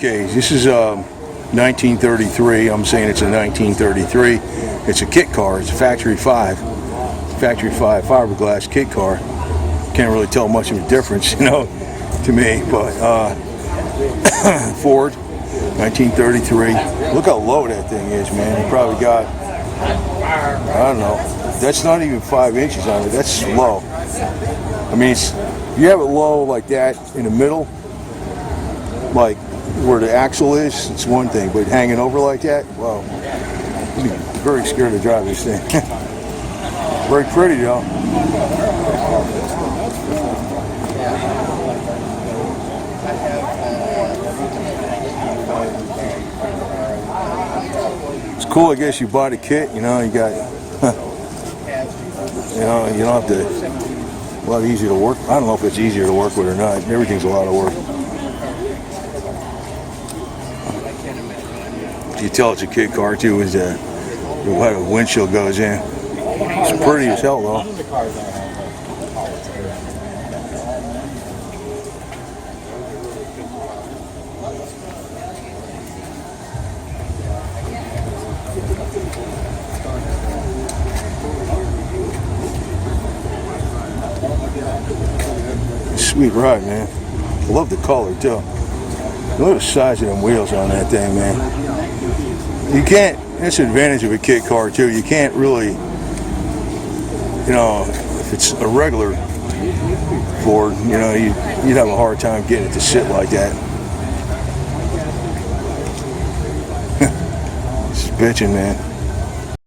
Okay, this is 1933. I'm saying it's a 1933. It's a kit car. It's a factory 5 fiberglass kit car. Can't really tell much of a difference, to me. But Ford, 1933. Look how low that thing is, man. You probably got, I don't know. That's not even 5 inches on it. That's low. I mean, if you have it low like that in the middle, like where the axle is, it's one thing, but hanging over like that, wow, I'd be very scared to drive this thing. Very pretty though. It's cool, I guess you bought a kit, you got, you don't have to, a lot easier to work. I don't know if it's easier to work with or not. Everything's a lot of work. You tell it's a kit car too, is the way the windshield goes in. It's pretty as hell though. Sweet ride, man. I love the color too. Look at the size of them wheels on that thing, man. You can't, that's the advantage of a kit car too. You can't really, if it's a regular Ford, you'd have a hard time getting it to sit like that. It's bitching, man.